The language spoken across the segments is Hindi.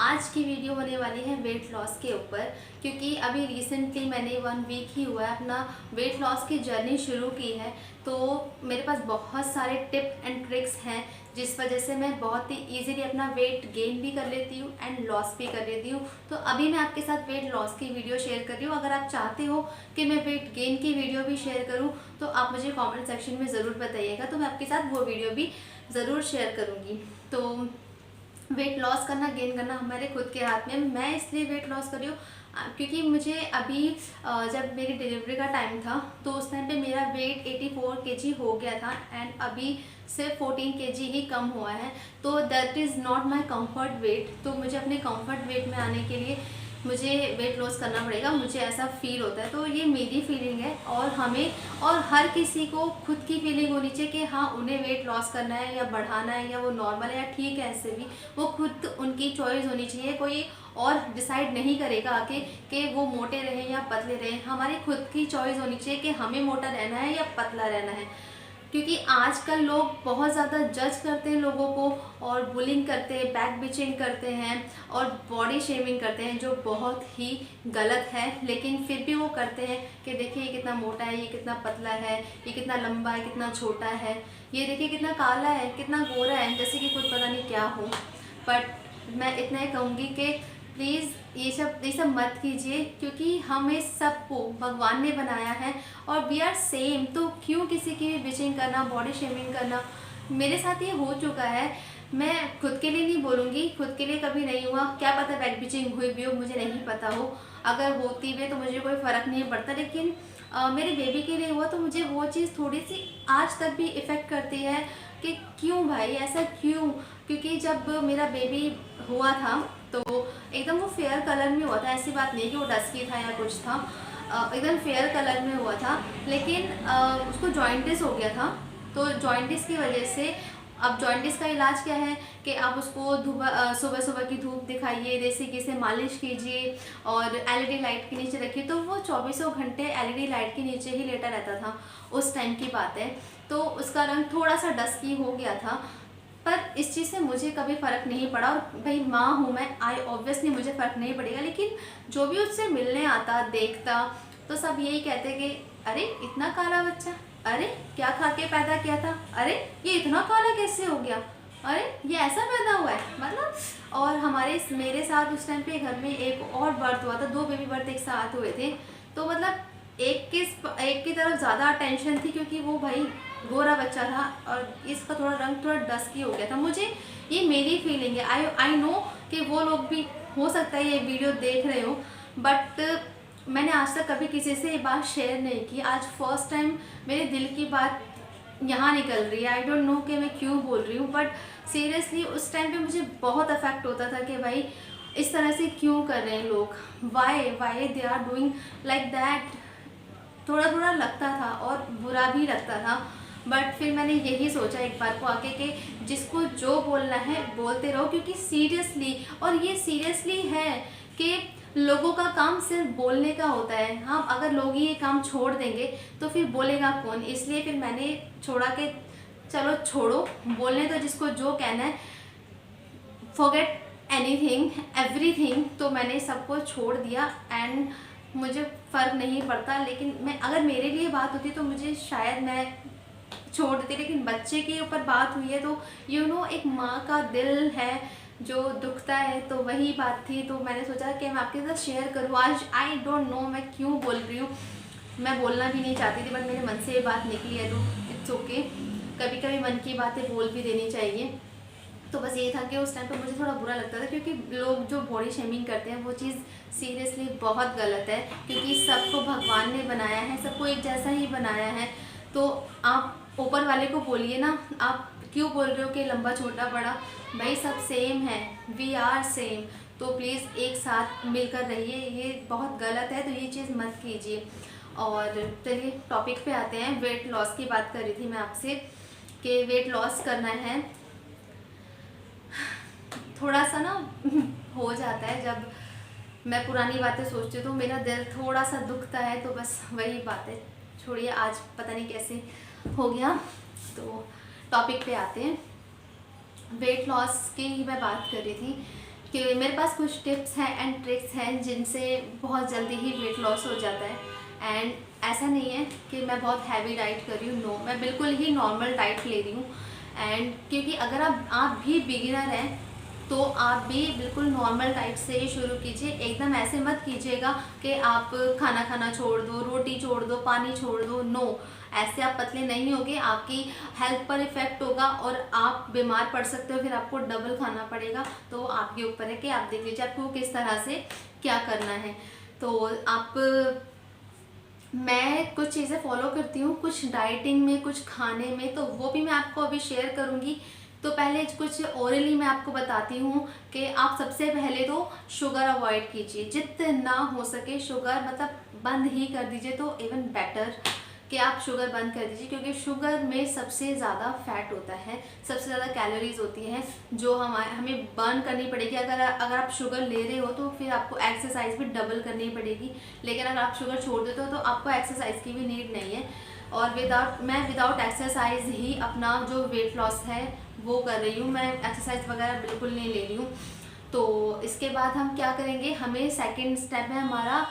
आज की वीडियो होने वाली है वेट लॉस के ऊपर, क्योंकि अभी रिसेंटली मैंने 1 वीक ही हुआ है अपना वेट लॉस की जर्नी शुरू की है। तो मेरे पास बहुत सारे टिप एंड ट्रिक्स हैं जिस वजह से मैं बहुत ही इजीली अपना वेट गेन भी कर लेती हूँ एंड लॉस भी कर लेती हूँ। तो अभी मैं आपके साथ वेट लॉस की वीडियो शेयर कर रही हूँ। अगर आप चाहते हो कि मैं वेट गेन की वीडियो भी शेयर करूँ तो आप मुझे कमेंट सेक्शन में ज़रूर बताइएगा, तो मैं आपके साथ वो वीडियो भी ज़रूर शेयर करूँगी। तो वेट लॉस करना गेन करना हमारे खुद के हाथ में। मैं इसलिए वेट लॉस कर रही हूँ क्योंकि मुझे अभी जब मेरी डिलीवरी का टाइम था तो उस टाइम पे मेरा वेट 84 केजी हो गया था एंड अभी सिर्फ 14 केजी ही कम हुआ है। तो that is not my comfort weight. तो मुझे अपने कंफर्ट वेट में आने के लिए मुझे वेट लॉस करना पड़ेगा, मुझे ऐसा फील होता है। तो ये मेरी फीलिंग है और हमें और हर किसी को खुद की फीलिंग होनी चाहिए कि हाँ उन्हें वेट लॉस करना है या बढ़ाना है या वो नॉर्मल है या ठीक है। ऐसे भी वो खुद उनकी चॉइस होनी चाहिए, कोई और डिसाइड नहीं करेगा आके कि वो मोटे रहें या पतले रहें। हमारी खुद की चॉइस होनी चाहिए कि हमें मोटा रहना है या पतला रहना है। क्योंकि आजकल लोग बहुत ज़्यादा जज करते हैं लोगों को और बुलिंग करते हैं, बैक बिचिंग करते हैं और बॉडी शेमिंग करते हैं, जो बहुत ही गलत है। लेकिन फिर भी वो करते हैं कि देखिए ये कितना मोटा है, ये कितना पतला है, ये कितना लंबा है, कितना छोटा है, ये देखिए कितना काला है, कितना गोरा है, जैसे कि खुद पता नहीं क्या हो। बट मैं इतना ही कहूँगी कि प्लीज़ ये सब मत कीजिए, क्योंकि हमें सबको भगवान ने बनाया है और वी आर सेम। तो क्यों किसी की भी बिचिंग करना, बॉडी शेमिंग करना। मेरे साथ ये हो चुका है। मैं खुद के लिए नहीं बोलूँगी, खुद के लिए कभी नहीं हुआ, क्या पता बैक बिचिंग हुई भी हो, मुझे नहीं पता हो। अगर होती भी तो मुझे कोई फ़र्क नहीं पड़ता। लेकिन मेरे बेबी के लिए हुआ तो मुझे वो चीज़ थोड़ी सी आज तक भी इफ़ेक्ट करती है कि क्यों भाई ऐसा क्यों। क्योंकि जब मेरा बेबी हुआ था तो एकदम वो फेयर कलर में हुआ था, ऐसी बात नहीं कि वो डस्की था या कुछ था, एकदम फेयर कलर में हुआ था। लेकिन उसको जॉइंटिस हो गया था। तो जॉइंटिस की वजह से अब जॉइंटिस का इलाज क्या है कि आप उसको सुबह सुबह की धूप दिखाइए, देसी घी से मालिश कीजिए और एलईडी लाइट के नीचे रखिए। तो वो 24 घंटे एलईडी लाइट के नीचे ही लेटा रहता था, उस टाइम की बात है। तो उसका रंग थोड़ा सा डस्की हो गया था, पर इस चीज़ से मुझे कभी फ़र्क नहीं पड़ा। और भाई माँ हूँ मैं, ऑब्वियसली मुझे फ़र्क नहीं पड़ेगा। लेकिन जो भी उससे मिलने आता देखता तो सब यही कहते कि अरे इतना काला बच्चा, अरे क्या खा के पैदा किया था, अरे ये इतना काला कैसे हो गया, अरे ये ऐसा पैदा हुआ है, मतलब। और मेरे साथ उस टाइम पे घर में एक और बर्थ हुआ था, 2 बेबी बर्थ एक साथ हुए थे। तो मतलब एक की तरफ ज़्यादा अटेंशन थी क्योंकि वो भाई गोरा बच्चा था और इसका थोड़ा रंग थोड़ा डस्की हो गया था। मुझे ये मेरी फीलिंग है। आई नो कि वो लोग भी हो सकता है ये वीडियो देख रहे हो, बट मैंने आज तक कभी किसी से ये बात शेयर नहीं की। आज फर्स्ट टाइम मेरे दिल की बात यहाँ निकल रही है। आई डोंट नो कि मैं क्यों बोल रही हूँ, बट सीरियसली उस टाइम पे मुझे बहुत अफेक्ट होता था कि भाई इस तरह से क्यों कर रहे हैं लोग, why they are doing like that. थोड़ा थोड़ा लगता था और बुरा भी लगता था। बट फिर मैंने यही सोचा एक बार को आके कि जिसको जो बोलना है बोलते रहो, क्योंकि सीरियसली, और ये सीरियसली है कि लोगों का काम सिर्फ बोलने का होता है। हाँ अगर लोग ही ये काम छोड़ देंगे तो फिर बोलेगा कौन। इसलिए फिर मैंने छोड़ा कि चलो छोड़ो, बोलने तो जिसको जो कहना है, फॉरगेट एनीथिंग एवरीथिंग। तो मैंने सबको छोड़ दिया एंड मुझे फ़र्क नहीं पड़ता। लेकिन मैं अगर मेरे लिए बात होती तो मुझे शायद मैं छोड़ देती। लेकिन बच्चे के ऊपर बात हुई है तो एक माँ का दिल है जो दुखता है, तो वही बात थी। तो मैंने सोचा कि मैं आपके साथ शेयर करूँ आज। आई डोंट नो मैं क्यों बोल रही हूँ, मैं बोलना भी नहीं चाहती थी बट मेरे मन से ये बात निकली है तो इट्स ओके। कभी कभी मन की बातें बोल भी देनी चाहिए। तो बस ये था कि उस टाइम पे मुझे थोड़ा बुरा लगता था क्योंकि लोग जो बॉडी शेमिंग करते हैं वो चीज़ सीरियसली बहुत गलत है। क्योंकि सबको भगवान ने बनाया है, सबको एक जैसा ही बनाया है। तो आप ऊपर वाले को बोलिए ना, आप क्यों बोल रहे हो कि लंबा छोटा बड़ा, भाई सब सेम है, वी आर सेम। तो प्लीज़ एक साथ मिलकर रहिए, ये बहुत गलत है, तो ये चीज़ मत कीजिए। और चलिए टॉपिक पे आते हैं। वेट लॉस की बात कर रही थी मैं आपसे कि वेट लॉस करना है। थोड़ा सा ना हो जाता है जब मैं पुरानी बातें सोचती हूँ तो मेरा दिल थोड़ा सा दुखता है। तो बस वही बात है, छोड़िए आज पता नहीं कैसे हो गया। तो टॉपिक पे आते हैं। वेट लॉस की ही मैं बात कर रही थी कि मेरे पास कुछ टिप्स हैं एंड ट्रिक्स हैं जिनसे बहुत जल्दी ही वेट लॉस हो जाता है। एंड ऐसा नहीं है कि मैं बहुत हैवी डाइट कर रही हूँ, नो, मैं बिल्कुल ही नॉर्मल डाइट ले रही हूँ। एंड क्योंकि अगर आप भी बिगिनर हैं तो आप भी बिल्कुल नॉर्मल डाइट से ही शुरू कीजिए। एकदम ऐसे मत कीजिएगा कि आप खाना खाना छोड़ दो, रोटी छोड़ दो, पानी छोड़ दो, नो, ऐसे आप पतले नहीं होगे, आपकी हेल्थ पर इफ़ेक्ट होगा और आप बीमार पड़ सकते हो, फिर आपको डबल खाना पड़ेगा। तो आपके ऊपर है कि आप देख लीजिए आपको किस तरह से क्या करना है। तो आप मैं कुछ चीज़ें फॉलो करती हूँ, कुछ डाइटिंग में, कुछ खाने में, तो वो भी मैं आपको अभी शेयर करूँगी। तो पहले कुछ ओरली मैं आपको बताती हूँ कि आप सबसे पहले तो शुगर अवॉइड कीजिए, जितना हो सके शुगर मतलब बंद ही कर दीजिए, तो इवन बेटर कि आप शुगर बंद कर दीजिए, क्योंकि शुगर में सबसे ज़्यादा फैट होता है, सबसे ज़्यादा कैलोरीज होती हैं जो हमें बर्न करनी पड़ेगी। अगर आप शुगर ले रहे हो तो फिर आपको एक्सरसाइज भी डबल करनी पड़ेगी, लेकिन अगर आप शुगर छोड़ देते हो तो आपको एक्सरसाइज की भी नीड नहीं है। और मैं विदाउट एक्सरसाइज ही अपना जो वेट लॉस है वो कर रही हूँ, मैं एक्सरसाइज वगैरह बिल्कुल नहीं ले रही हूँ। तो इसके बाद हम क्या करेंगे, हमें सेकेंड स्टेप है हमारा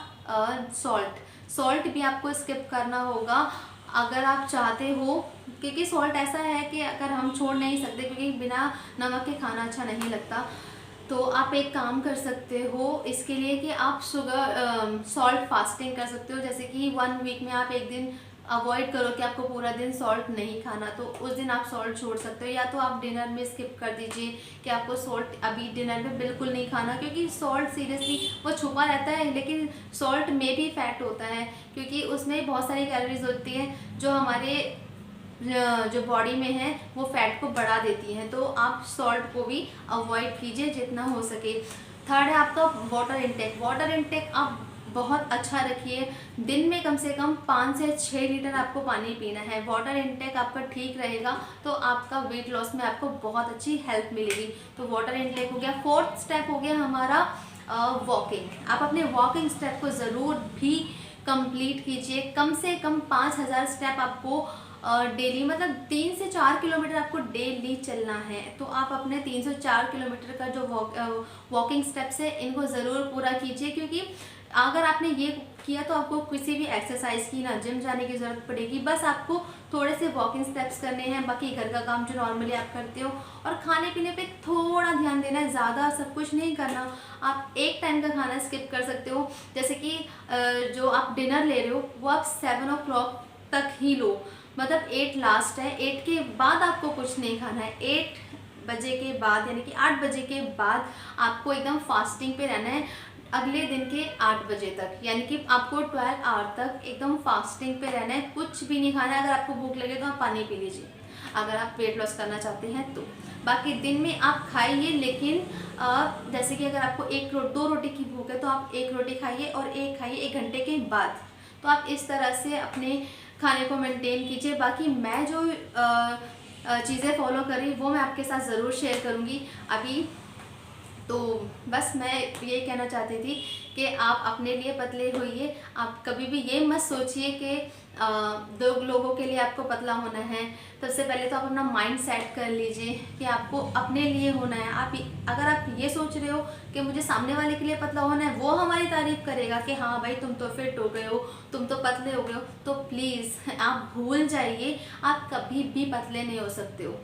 सॉल्ट भी आपको स्किप करना होगा अगर आप चाहते हो, क्योंकि सॉल्ट ऐसा है कि अगर हम छोड़ नहीं सकते, क्योंकि बिना नमक के खाना अच्छा नहीं लगता। तो आप एक काम कर सकते हो इसके लिए कि आप सॉल्ट फास्टिंग कर सकते हो, जैसे कि 1 वीक में आप एक दिन अवॉइड करो कि आपको पूरा दिन सॉल्ट नहीं खाना, तो उस दिन आप सॉल्ट छोड़ सकते हो। या तो आप डिनर में स्किप कर दीजिए कि आपको सॉल्ट अभी डिनर में बिल्कुल नहीं खाना, क्योंकि सॉल्ट सीरियसली वो छुपा रहता है, लेकिन सॉल्ट में भी फैट होता है, क्योंकि उसमें बहुत सारी कैलोरीज होती हैं जो हमारे जो बॉडी में है वो फैट को बढ़ा देती हैं। तो आप सॉल्ट को भी अवॉइड कीजिए जितना हो सके। थर्ड है आपका वाटर इनटेक आप बहुत अच्छा रखिए। दिन में कम से कम 5 से 6 लीटर आपको पानी पीना है। वाटर इनटेक आपका ठीक रहेगा तो आपका वेट लॉस में आपको बहुत अच्छी हेल्प मिलेगी। तो वाटर इनटेक हो गया। फोर्थ स्टेप हो गया हमारा वॉकिंग। आप अपने वॉकिंग स्टेप को ज़रूर भी कंप्लीट कीजिए। कम से कम 5000 स्टेप आपको डेली, मतलब 3 से 4 किलोमीटर आपको डेली चलना है। तो आप अपने 3 से 4 किलोमीटर का जो वॉकिंग स्टेप्स है इनको ज़रूर पूरा कीजिए, क्योंकि अगर आपने ये किया तो आपको किसी भी एक्सरसाइज की ना जिम जाने की ज़रूरत पड़ेगी। बस आपको थोड़े से वॉकिंग स्टेप्स करने हैं, बाकी घर का काम जो नॉर्मली आप करते हो, और खाने पीने पे थोड़ा ध्यान देना है, ज़्यादा सब कुछ नहीं करना। आप एक टाइम का खाना स्किप कर सकते हो, जैसे कि जो आप डिनर ले रहे हो वो आप 7 o'clock तक ही लो, मतलब 8 लास्ट है। 8 के बाद आपको कुछ नहीं खाना है। 8 बजे के बाद यानी कि 8 बजे के बाद आपको एकदम फास्टिंग पे रहना है अगले दिन के 8 बजे तक, यानी कि आपको 12 आवर तक एकदम फास्टिंग पे रहना है, कुछ भी नहीं खाना है। अगर आपको भूख लगे तो आप पानी पी लीजिए अगर आप वेट लॉस करना चाहते हैं तो। बाकी दिन में आप खाइए, लेकिन जैसे कि अगर आपको 2 रोटी की भूख है तो आप 1 रोटी खाइए और 1 खाइए 1 घंटे के बाद। तो आप इस तरह से अपने खाने को मेंटेन कीजिए। बाकी मैं जो चीज़ें फॉलो करी वो मैं आपके साथ ज़रूर शेयर करूँगी अभी। तो बस मैं ये कहना चाहती थी कि आप अपने लिए पतले होइए। आप कभी भी ये मत सोचिए कि 2 लोगों के लिए आपको पतला होना है। सबसे पहले तो आप अपना माइंड सेट कर लीजिए कि आपको अपने लिए होना है। अगर आप ये सोच रहे हो कि मुझे सामने वाले के लिए पतला होना है, वो हमारी तारीफ़ करेगा कि हाँ भाई तुम तो फिट हो गए हो, तुम तो पतले हो गए हो, तो प्लीज़ आप भूल जाइए, आप कभी भी पतले नहीं हो सकते हो।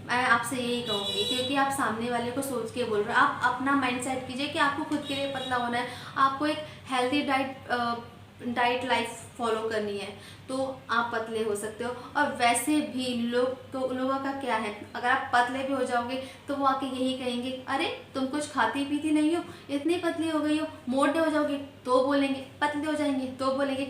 मैं आपसे यही कहूँगी, क्योंकि आप सामने वाले को सोच के बोल रहे हो। आप अपना माइंड सेट कीजिए कि आपको खुद के लिए पतला होना है, आपको एक हेल्दी डाइट लाइफ फॉलो करनी है, तो आप पतले हो सकते हो। और वैसे भी लोगों का क्या है, अगर आप पतले भी हो जाओगे तो वो आके यही कहेंगे, अरे तुम कुछ खाती पीती नहीं हो, इतनी पतली हो गई हो। मोटे हो जाओगे तो बोलेंगे, पतले हो जाएंगे तो बोलेंगे।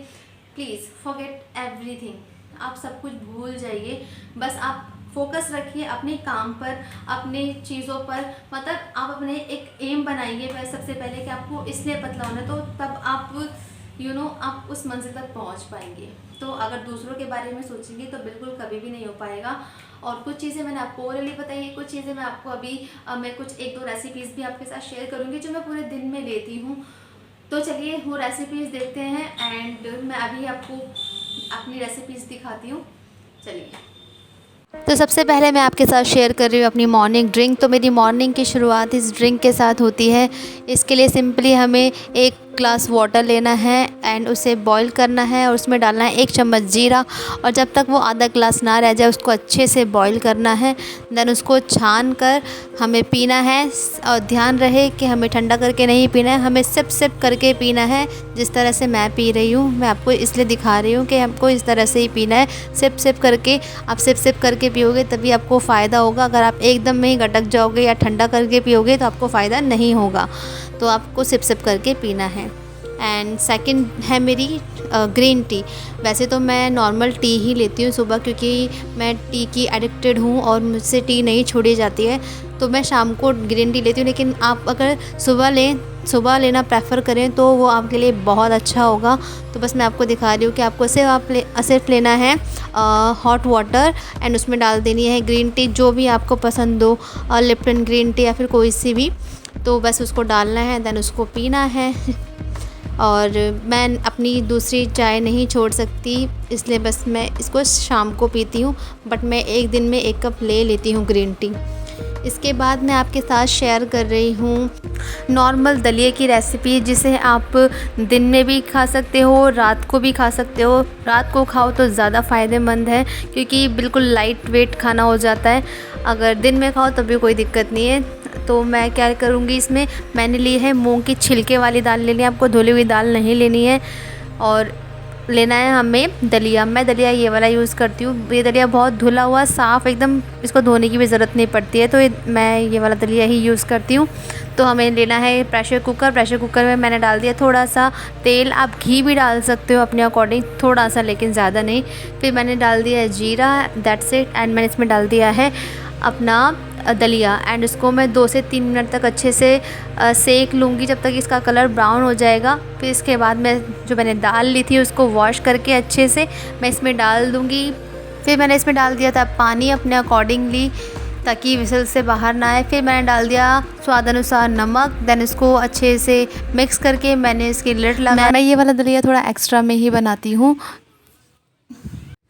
प्लीज़ फॉरगेट एवरीथिंग, आप सब कुछ भूल जाइए। बस आप फोकस रखिए अपने काम पर, अपने चीज़ों पर। मतलब आप अपने एक एम बनाइए वह सबसे पहले कि आपको इसलिए पतला होना है, तो तब आप आप उस मंजिल तक पहुंच पाएंगे। तो अगर दूसरों के बारे में सोचेंगे तो बिल्कुल कभी भी नहीं हो पाएगा। और कुछ चीज़ें मैंने आपको ओरली बताई है, कुछ चीज़ें मैं आपको अभी मैं कुछ 1-2 रेसिपीज़ भी आपके साथ शेयर करूँगी जो मैं पूरे दिन में लेती हूँ। तो चलिए वो रेसिपीज़ देखते हैं एंड मैं अभी आपको अपनी रेसिपीज़ दिखाती हूँ। चलिए। तो सबसे पहले मैं आपके साथ शेयर कर रही हूँ अपनी मॉर्निंग ड्रिंक। तो मेरी मॉर्निंग की शुरुआत इस ड्रिंक के साथ होती है। इसके लिए सिंपली हमें 1 ग्लास वाटर लेना है एंड उसे बॉईल करना है और उसमें डालना है 1 चम्मच जीरा, और जब तक वो आधा ग्लास ना रह जाए उसको अच्छे से बॉईल करना है। देन उसको छान कर हमें पीना है, और ध्यान रहे कि हमें ठंडा करके नहीं पीना है, हमें सिप सिप करके पीना है। जिस तरह से मैं पी रही हूँ, मैं आपको इसलिए दिखा रही हूँ कि हमको इस तरह से ही पीना है, सिप सिप करके। आप सिप सिप करके पियोगे तभी आपको फ़ायदा होगा। अगर आप एकदम में ही गटक जाओगे या ठंडा करके पियोगे तो आपको फ़ायदा नहीं होगा। तो आपको सिप सिप करके पीना है। एंड सेकंड है मेरी ग्रीन टी। वैसे तो मैं नॉर्मल टी ही लेती हूँ सुबह, क्योंकि मैं टी की एडिक्टेड हूँ और मुझसे टी नहीं छोड़ी जाती है। तो मैं शाम को ग्रीन टी लेती हूँ, लेकिन आप अगर सुबह लेना प्रेफर करें तो वो आपके लिए बहुत अच्छा होगा। तो बस मैं आपको दिखा रही हूँ कि आपको सिर्फ लेना है हॉट वाटर एंड उसमें डाल देनी है ग्रीन टी, जो भी आपको पसंद हो, लिप्टन ग्रीन टी या फिर कोई सी भी। तो बस उसको डालना है, देन उसको पीना है। और मैं अपनी दूसरी चाय नहीं छोड़ सकती, इसलिए बस मैं इसको शाम को पीती हूँ, बट मैं एक दिन में 1 कप ले लेती हूँ ग्रीन टी। इसके बाद मैं आपके साथ शेयर कर रही हूँ नॉर्मल दलिए की रेसिपी, जिसे आप दिन में भी खा सकते हो, रात को भी खा सकते हो। रात को खाओ तो ज़्यादा फ़ायदेमंद है, क्योंकि बिल्कुल लाइट वेट खाना हो जाता है। अगर दिन में खाओ तब भी कोई दिक्कत नहीं है। तो मैं क्या करूँगी, इसमें मैंने ली है मूंग की छिलके वाली दाल लेनी है, आपको धुली हुई दाल नहीं लेनी है। और लेना है हमें दलिया। मैं दलिया ये वाला यूज़ करती हूँ। ये दलिया बहुत धुला हुआ साफ़ एकदम, इसको धोने की भी ज़रूरत नहीं पड़ती है, तो मैं ये वाला दलिया ही यूज़ करती हूँ। तो हमें लेना है प्रेशर कुकर में मैंने डाल दिया थोड़ा सा तेल। आप घी भी डाल सकते हो अपने अकॉर्डिंग, थोड़ा सा, लेकिन ज़्यादा नहीं। फिर मैंने डाल दिया है जीरा, दैट्स इट। एंड मैंने इसमें डाल दिया है अपना दलिया, एंड इसको मैं 2 से 3 मिनट तक अच्छे से सेक लूँगी, जब तक इसका कलर ब्राउन हो जाएगा। फिर इसके बाद मैंने दाल ली थी उसको वॉश करके अच्छे से मैं इसमें डाल दूँगी। फिर मैंने इसमें डाल दिया था पानी अपने अकॉर्डिंगली, ताकि विसल से बाहर ना आए। फिर मैंने डाल दिया स्वाद अनुसार नमक। देन इसको अच्छे से मिक्स करके मैंने इसकी लिड लगा। मैं ये वाला दलिया थोड़ा एक्स्ट्रा में ही बनाती हूँ,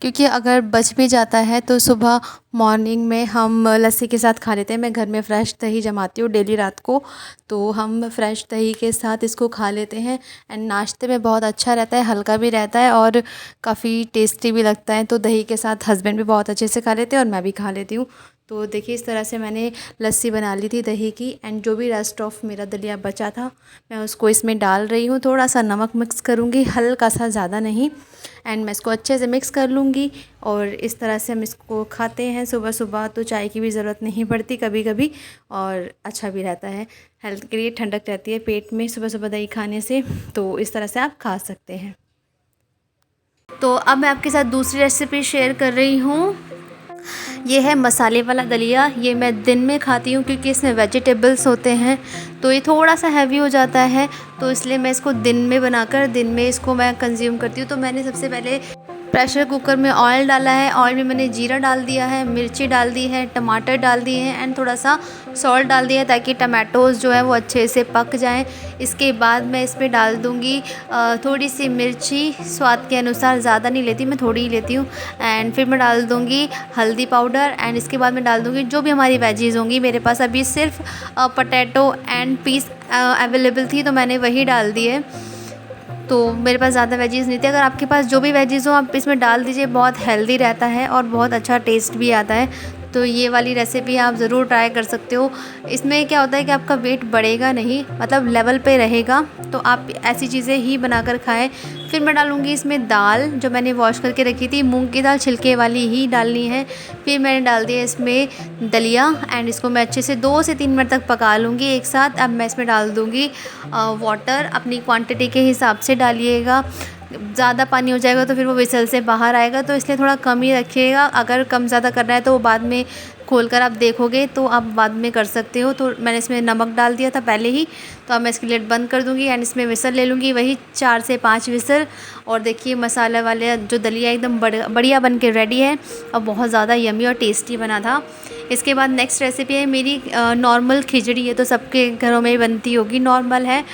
क्योंकि अगर बच भी जाता है तो सुबह मॉर्निंग में हम लस्सी के साथ खा लेते हैं। मैं घर में फ़्रेश दही जमाती हूँ डेली रात को, तो हम फ़्रेश दही के साथ इसको खा लेते हैं। एंड नाश्ते में बहुत अच्छा रहता है, हल्का भी रहता है और काफ़ी टेस्टी भी लगता है। तो दही के साथ हस्बैंड भी बहुत अच्छे से खा लेते हैं और मैं भी खा लेती हूँ। तो देखिए इस तरह से मैंने लस्सी बना ली थी दही की। एंड जो भी रेस्ट ऑफ मेरा दलिया बचा था मैं उसको इसमें डाल रही हूँ। थोड़ा सा नमक मिक्स करूँगी, हल्का सा, ज़्यादा नहीं। एंड मैं इसको अच्छे से मिक्स कर लूँगी, और इस तरह से हम इसको खाते हैं सुबह सुबह। तो चाय की भी ज़रूरत नहीं पड़ती कभी कभी, और अच्छा भी रहता है, हेल्थ के लिए ठंडक रहती है पेट में सुबह सुबह दही खाने से। तो इस तरह से आप खा सकते हैं। तो अब मैं आपके साथ दूसरी रेसिपी शेयर कर रही हूँ। ये है मसाले वाला दलिया। ये मैं दिन में खाती हूँ क्योंकि इसमें वेजिटेबल्स होते हैं, तो ये थोड़ा सा हैवी हो जाता है, तो इसलिए मैं इसको दिन में बनाकर दिन में इसको मैं कंज्यूम करती हूँ। तो मैंने सबसे पहले प्रेशर कुकर में ऑयल डाला है। ऑयल में मैंने जीरा डाल दिया है, मिर्ची डाल दी है, टमाटर डाल दिए हैं, एंड थोड़ा सा सॉल्ट डाल दिया है ताकि टमाटोज़ जो है वो अच्छे से पक जाएं। इसके बाद मैं इसमें डाल दूँगी थोड़ी सी मिर्ची, स्वाद के अनुसार, ज़्यादा नहीं लेती मैं, थोड़ी ही लेती हूँ। एंड फिर मैं डाल दूँगी हल्दी पाउडर। एंड इसके बाद मैं डाल दूँगी जो भी हमारी वेजीज़ होंगी। मेरे पास अभी सिर्फ पोटैटो एंड पीस अवेलेबल थी, तो मैंने वही डाल दिए। तो मेरे पास ज़्यादा वेजीज़ नहीं थी। अगर आपके पास जो भी वेजीज़ हो आप इसमें डाल दीजिए, बहुत हेल्दी रहता है और बहुत अच्छा टेस्ट भी आता है। तो ये वाली रेसिपी आप ज़रूर ट्राई कर सकते हो। इसमें क्या होता है कि आपका वेट बढ़ेगा नहीं, मतलब लेवल पे रहेगा। तो आप ऐसी चीज़ें ही बनाकर खाएं। फिर मैं डालूँगी इसमें दाल जो मैंने वॉश करके रखी थी, मूंग की दाल, छिलके वाली ही डालनी है। फिर मैंने डाल दिया इसमें दलिया, एंड इसको मैं अच्छे से 2 से 3 मिनट तक पका लूँगी एक साथ। अब मैं इसमें डाल दूँगी वाटर, अपनी क्वांटिटी के हिसाब से डालिएगा। ज़्यादा पानी हो जाएगा तो फिर वो विसल से बाहर आएगा, तो इसलिए थोड़ा कम ही रखिएगा। अगर कम ज़्यादा करना है तो वो बाद में खोलकर आप देखोगे तो आप बाद में कर सकते हो। तो मैंने इसमें नमक डाल दिया था पहले ही, तो अब मैं इसकी लिड बंद कर दूँगी एंड इसमें विसल ले लूँगी, वही 4 से 5 विसल। और देखिए मसाला वाले जो दलिया एकदम बढ़िया बन के रेडी है और बहुत ज़्यादा यमी और टेस्टी बना था। इसके बाद नेक्स्ट रेसिपी है मेरी नॉर्मल खिचड़ी। है तो सबके घरों में बनती होगी, नॉर्मल है।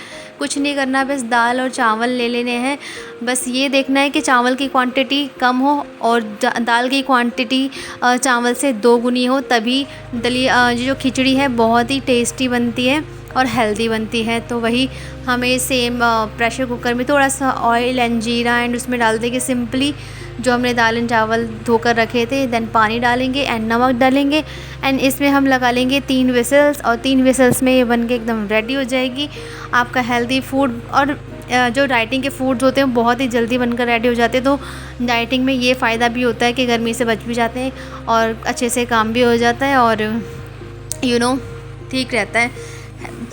कुछ नहीं करना, बस दाल और चावल ले लेने हैं। बस ये देखना है कि चावल की क्वांटिटी कम हो और दाल की क्वांटिटी चावल से 2 गुनी हो, तभी दलिया जो खिचड़ी है बहुत ही टेस्टी बनती है और हेल्दी बनती है। तो वही हमें सेम प्रेशर कुकर में थोड़ा सा ऑयल एंड जीरा एंड उसमें डाल देंगे सिंपली जो हमने दाल एंड चावल धोकर रखे थे। देन पानी डालेंगे एंड नमक डालेंगे एंड इसमें हम लगा लेंगे 3 विसल्स और 3 विसल्स में ये बन के एकदम रेडी हो जाएगी आपका हेल्दी फूड। और जो डाइटिंग के फूड्स होते हैं बहुत ही जल्दी बनकर रेडी हो जाते हैं। तो डाइटिंग में ये फ़ायदा भी होता है कि गर्मी से बच भी जाते हैं और अच्छे से काम भी हो जाता है और ठीक रहता है,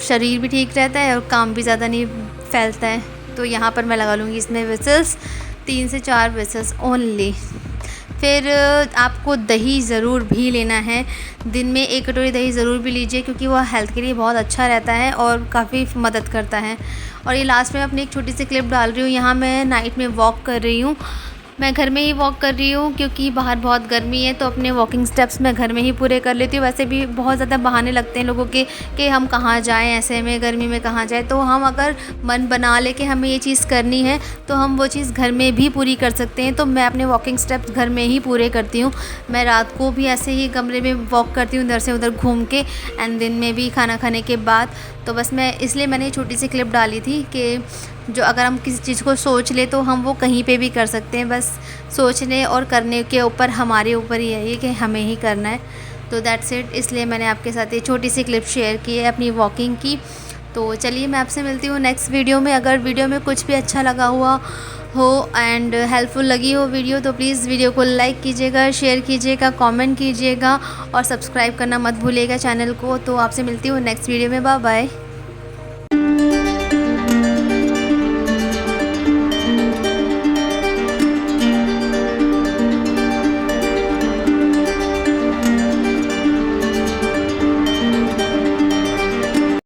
शरीर भी ठीक रहता है और काम भी ज़्यादा नहीं फैलता है। तो यहाँ पर मैं लगा लूँगी इसमें विसल्स 3 से 4 विसल्स ओनली। फिर आपको दही ज़रूर भी लेना है, दिन में 1 कटोरी दही ज़रूर भी लीजिए क्योंकि वह हेल्थ के लिए बहुत अच्छा रहता है और काफ़ी मदद करता है। और ये लास्ट में अपनी एक छोटी सी क्लिप डाल रही हूँ। यहाँ मैं नाइट में वॉक कर रही हूँ, मैं घर में ही वॉक कर रही हूँ क्योंकि बाहर बहुत गर्मी है, तो अपने वॉकिंग स्टेप्स मैं घर में ही पूरे कर लेती हूँ। वैसे भी बहुत ज़्यादा बहाने लगते हैं लोगों के कि हम कहाँ जाएं, ऐसे में गर्मी में कहाँ जाएं। तो हम अगर मन बना ले कि हमें ये चीज़ करनी है तो हम वो चीज़ घर में भी पूरी कर सकते हैं। तो मैं अपने वॉकिंग स्टेप्स घर में ही पूरे करती हूँ। मैं रात को भी ऐसे ही कमरे में वॉक करती हूँ इधर से उधर घूम के एंड दिन में भी खाना खाने के बाद। तो बस इसलिए मैंने छोटी सी क्लिप डाली थी कि जो अगर हम किसी चीज़ को सोच ले तो हम वो कहीं पे भी कर सकते हैं। बस सोचने और करने के ऊपर हमारे ऊपर ही है कि हमें ही करना है। तो दैट्स इट, इसलिए मैंने आपके साथ ये छोटी सी क्लिप शेयर की है अपनी वॉकिंग की। तो चलिए मैं आपसे मिलती हूँ नेक्स्ट वीडियो में। अगर वीडियो में कुछ भी अच्छा लगा हुआ हो एंड हेल्पफुल लगी हो वीडियो तो प्लीज़ वीडियो को लाइक कीजिएगा, शेयर कीजिएगा, कमेंट कीजिएगा और सब्सक्राइब करना मत भूलिएगा चैनल को। तो आपसे मिलती हूँ नेक्स्ट वीडियो में। Bye bye.